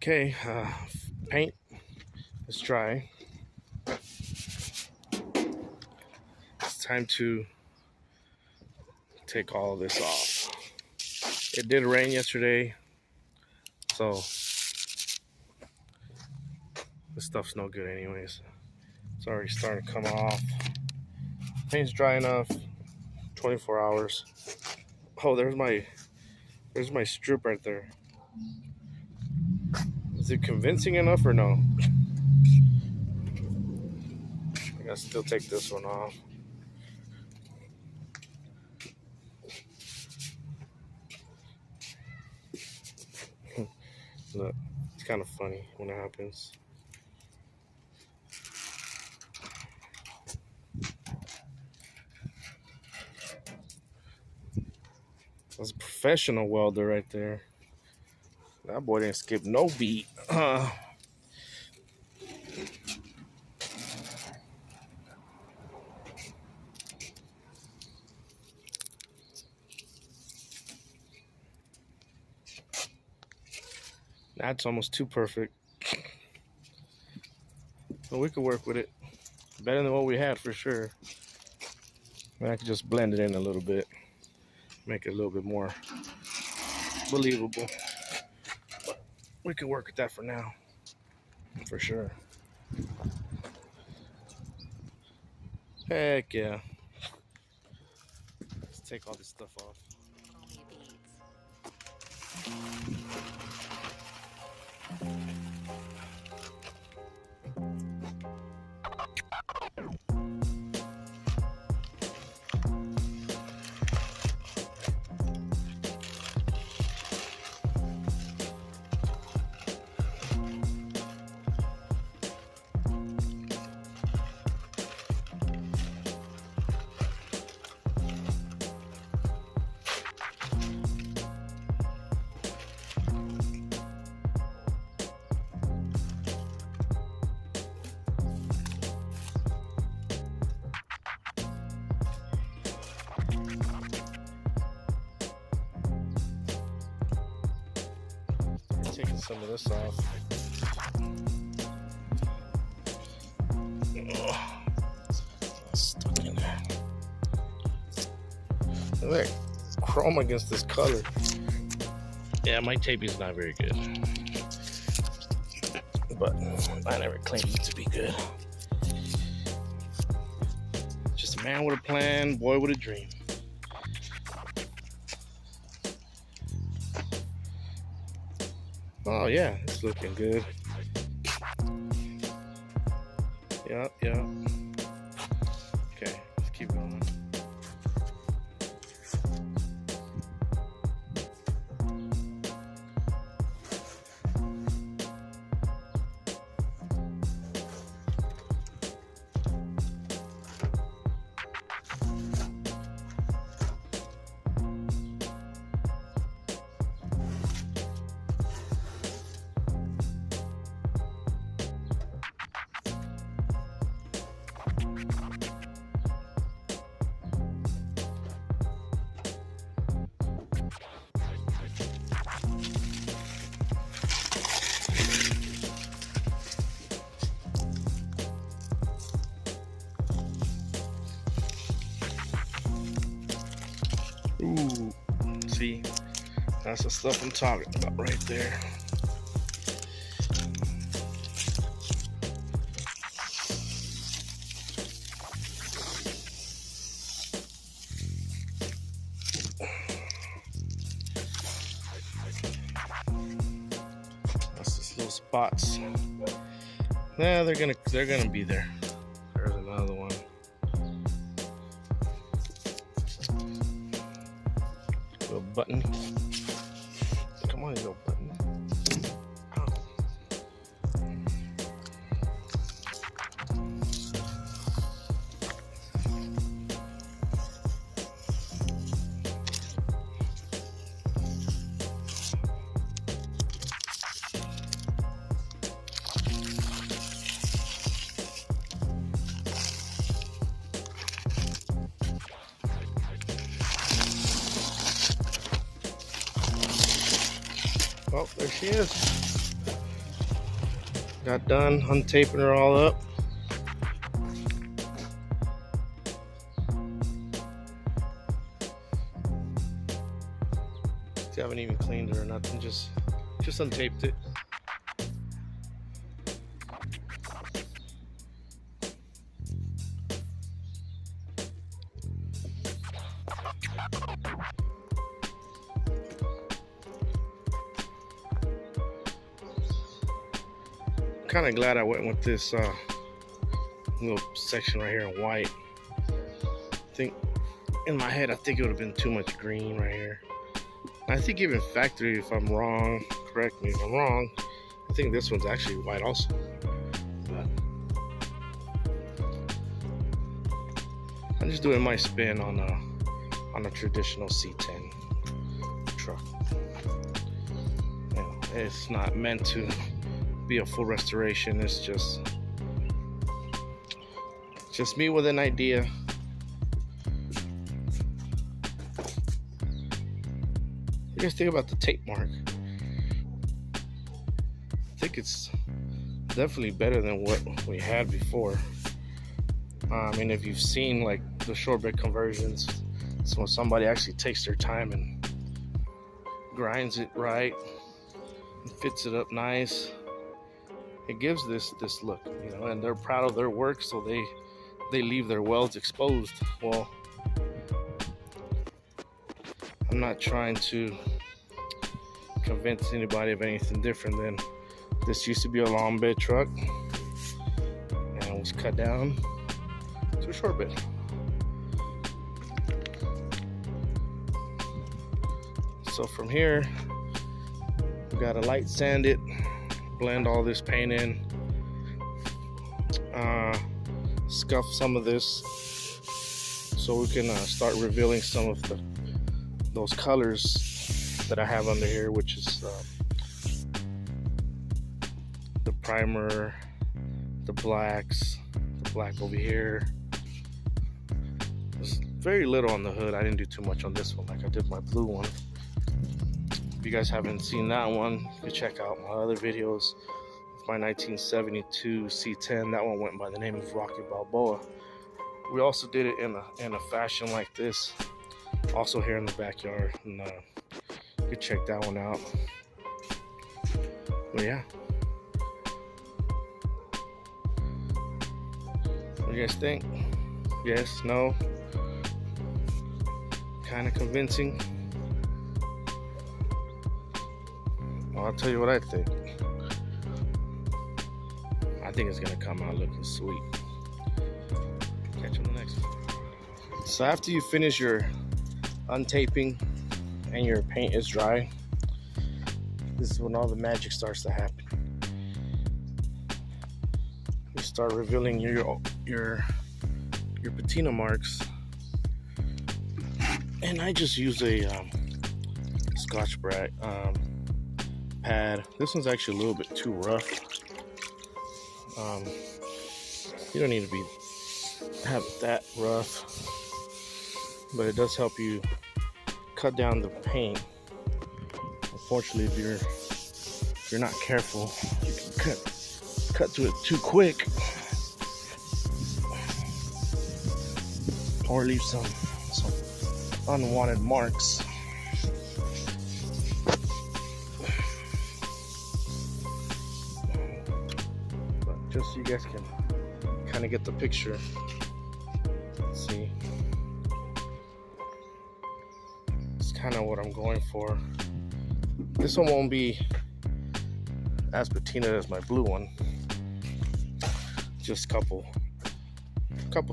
Okay, paint is dry. It's time to take all of this off. It did rain yesterday, so this stuff's no good anyways. It's already starting to come off. Paint's dry enough. 24 hours. Oh, there's my strip right there. Is it convincing enough or no? I gotta still take this one off. Look, it's kind of funny when it happens. That's a professional welder right there. That boy didn't skip no beat. That's almost too perfect. But we could work with it. Better than what we had for sure. I could just blend it in a little bit. Make it a little bit more believable. But we could work with that for now. For sure. Heck yeah. Let's take all this stuff off. Taking some of this off. Oh, stuck in there. Look, chrome against this color. Yeah, my tape is not very good, but I never claimed it to be good. Just a man with a plan, boy with a dream. Oh yeah, it's looking good. Yep. Okay, let's keep going. Ooh, see, that's the stuff I'm talking about right there. That's just little spots. Yeah, they're gonna be there. There's another one. Little button. Come on, little button. Ow. Oh, there she is. Got done untaping her all up. See, I haven't even cleaned her or nothing, just untaped it. Kind of glad I went with this little section right here in white. I think in my head, I think it would have been too much green right here. I think even factory, if I'm wrong, correct me if I'm wrong, I think this one's actually white also. But I'm just doing my spin on a traditional C10 truck. You know, it's not meant to be a full restoration. It's just me with an idea. What do you guys think about the tape mark? I think it's definitely better than what we had before. I mean, if you've seen like the short bed conversions, it's when somebody actually takes their time and grinds it right and fits it up nice. It gives this look, you know, and they're proud of their work, so they leave their welds exposed. Well, I'm not trying to convince anybody of anything different than this used to be a long bed truck and it was cut down to a short bed. So from here, we gotta light sand it, blend all this paint in, scuff some of this so we can start revealing some of those colors that I have under here, which is the primer, the blacks, the black over here. There's very little on the hood. I didn't do too much on this one like I did my blue one. If you guys haven't seen that one, you can check out my other videos. My 1972 C10, that one went by the name of Rocky Balboa. We also did it in a fashion like this, also here in the backyard, and you can check that one out. But yeah, what do you guys think? Yes, no, kind of convincing? Well, I'll tell you what I think. I think it's gonna come out looking sweet. Catch you on the next one. So after you finish your untaping and your paint is dry, this is when all the magic starts to happen. You start revealing your patina marks, and I just use a Scotch-Brite pad. This one's actually a little bit too rough. You don't need to have it that rough, but it does help you cut down the paint. Unfortunately, if you're not careful, you can cut to it too quick, or leave some unwanted marks. Just so you guys can kind of get the picture. Let's see, it's kind of what I'm going for. This one won't be as patina as my blue one. Just a couple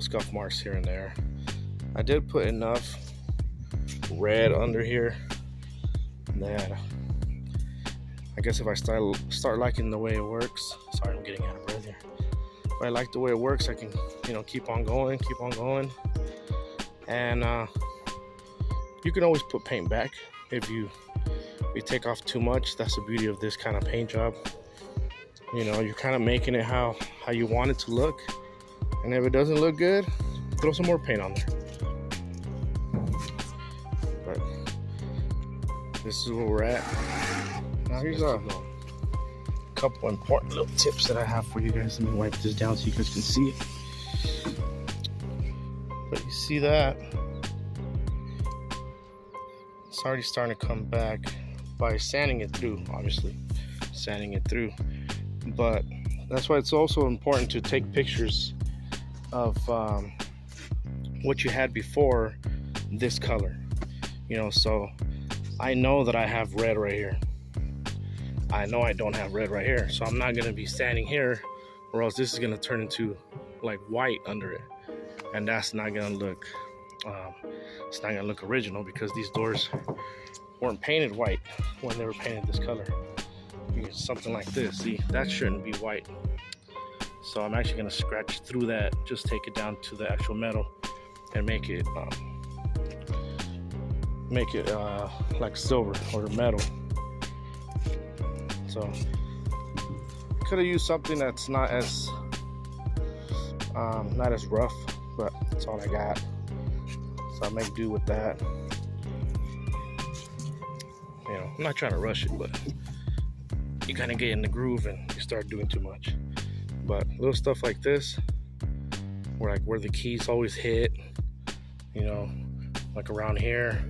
scuff marks here and there. I did put enough red under here that I guess if I start liking the way it works. Sorry, I'm getting out of breath here. If I like the way it works, I can, you know, keep on going, and you can always put paint back if you take off too much. That's the beauty of this kind of paint job. You know, you're kind of making it how you want it to look, and if it doesn't look good, throw some more paint on there. But this is where we're at. Now here's a couple important little tips that I have for you guys. Let me wipe this down so you guys can see it. But you see that? It's already starting to come back by sanding it through, obviously. Sanding it through. But that's why it's also important to take pictures of what you had before this color. You know, so I know that I have red right here. I know I don't have red right here, so I'm not gonna be standing here, or else this is gonna turn into like white under it, and that's not gonna look it's not gonna look original, because these doors weren't painted white when they were painted this color. Something like this, see, that shouldn't be white. So I'm actually gonna scratch through that, just take it down to the actual metal and make it like silver or metal. So could have used something that's not as rough, but that's all I got. So I'll make do with that. You know, I'm not trying to rush it, but you kind of get in the groove and you start doing too much. But little stuff like this, where the keys always hit, you know, like around here,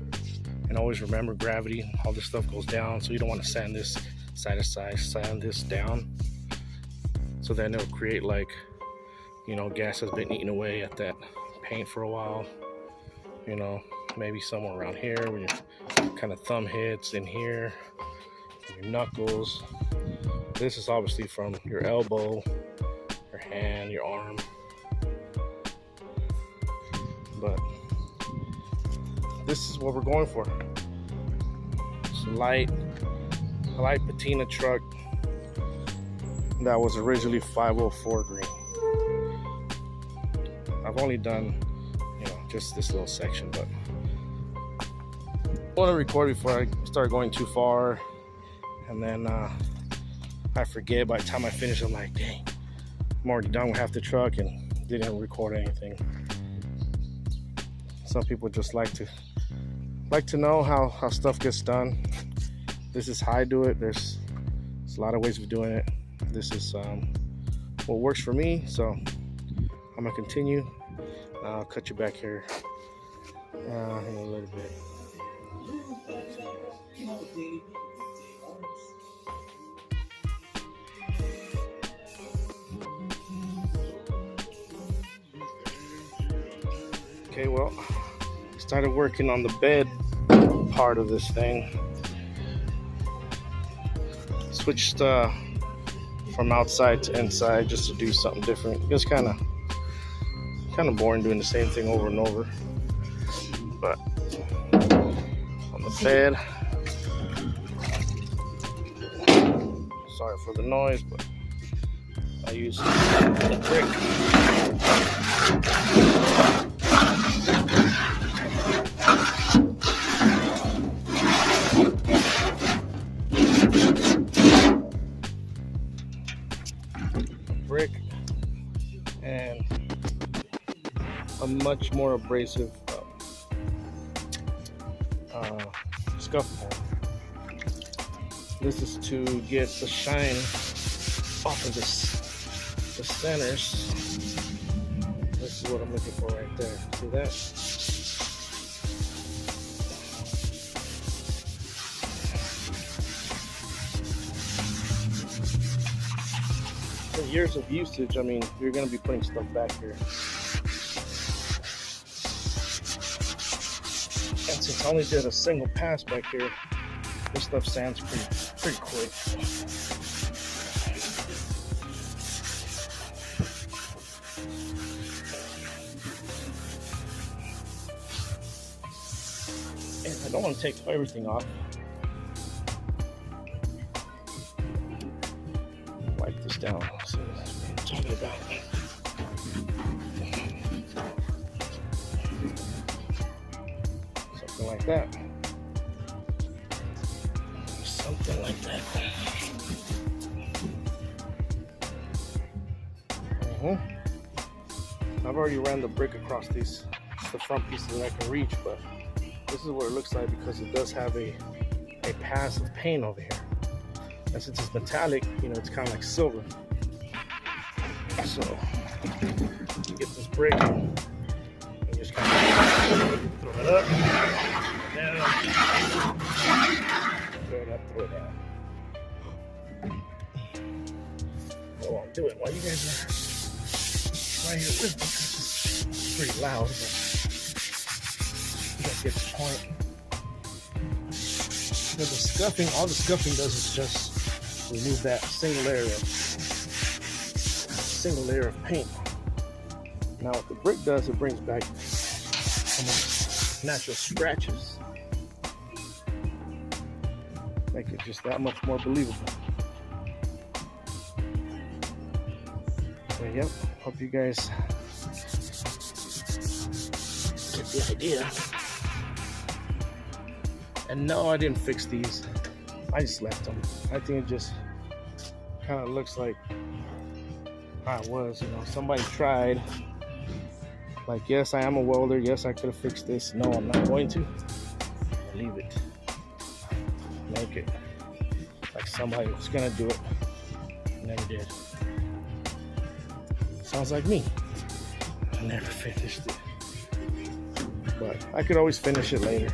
and always remember gravity, all this stuff goes down, so you don't want to sand this side to side, sand this down, so then it'll create like, you know, gas has been eating away at that paint for a while. You know, maybe somewhere around here where your kind of thumb hits, in here, your knuckles. This is obviously from your elbow, your hand, your arm. But this is what we're going for. It's a light patina truck that was originally 504 green. I've only done, you know, just this little section, but I want to record before I start going too far, and then I forget. By the time I finish, I'm like, dang, I'm already done with half the truck and didn't record anything. Some people just like to know how stuff gets done. This is how I do it. There's a lot of ways of doing it. This is what works for me, so I'm gonna continue. I'll cut you back here in a little bit. Okay, well, started working on the bed part of this thing. Switched from outside to inside just to do something different. It's kind of boring doing the same thing over and over. But on the bed, sorry for the noise, but I use a brick. And a much more abrasive scuff point. This is to get the shine off of the centers. This is what I'm looking for right there. See that? For years of usage, I mean, you're going to be putting stuff back here. And since I only did a single pass back here, this stuff sands pretty quick. And I don't want to take everything off. Wipe this down. See what I'm talking about. Something like that. Something like that. I've already ran the brick across these. It's the front piece that I can reach, but this is what it looks like because it does have a pass of paint over here. And since it's metallic, you know, it's kind of like silver. So you get this brick and just kind of throw it up, down, throw it up, throw it down. I won't do it while you guys are right here with me. It's pretty loud, but you guys get the point. The scuffing, all the scuffing does is just remove that single layer of paint. Now what the brick does, it brings back some of the natural scratches, make it just that much more believable. So yep, hope you guys get the idea. And no, I didn't fix these. I just left them. I think it just kind of looks like how it was. You know, somebody tried. Like, yes, I am a welder. Yes, I could have fixed this. No, I'm not going to. Leave it. Make it like somebody was gonna do it. Never did. Sounds like me. I never finished it. But I could always finish it later.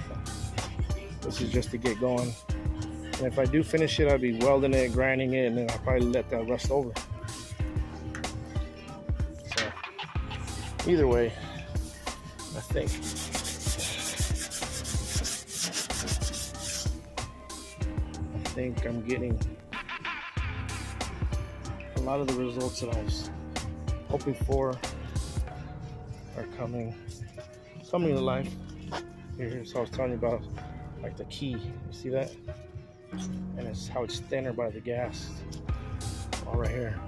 This is just to get going. And if I do finish it, I'll be welding it, grinding it, and then I'll probably let that rust over. So, either way, I think I'm getting a lot of the results that I was hoping for are coming to life. Here's what I was telling you about. Like the key, you see that? And it's how it's thinner by the gas. All right here,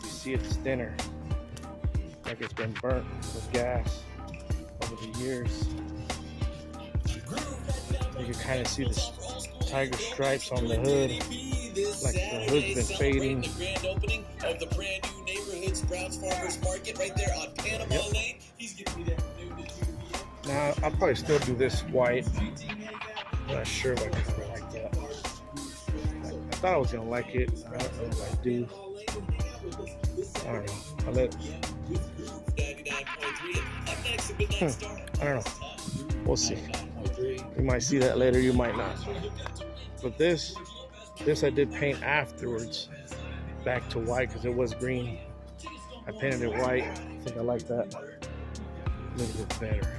you see it's thinner, like it's been burnt with gas over the years. You can kind of see the tiger stripes on the hood, like the hood's been fading. The grand opening of the brand new neighborhood Sprouts Farmers Market right there on Panama Lane. He's giving me that new. Now I'll probably still do this white. I'm not sure if I kind of like that. I thought I was gonna like it. I don't know if I do. I don't know. I'll let. I don't know. We'll see. You might see that later. You might not. But this I did paint afterwards, back to white because it was green. I painted it white. I think I like that a little bit better.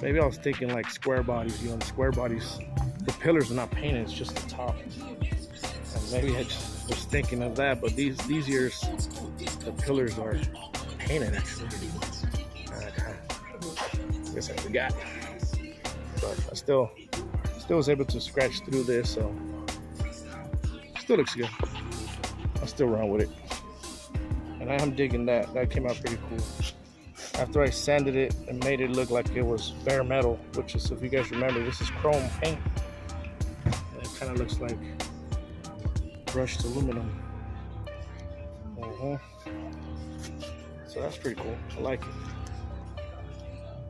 Maybe I was thinking like square bodies, you know, the square bodies, the pillars are not painted, it's just the top. And maybe I just was thinking of that, but these years, the pillars are painted actually. I guess I forgot. But I still was able to scratch through this, so still looks good. I'll still run with it. And I am digging that. That came out pretty cool. After I sanded it and made it look like it was bare metal, which is, if you guys remember, this is chrome paint. And it kind of looks like brushed aluminum. So that's pretty cool. I like it.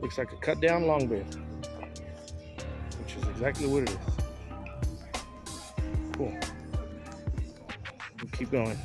Looks like a cut down long bed, which is exactly what it is. Cool. We'll keep going.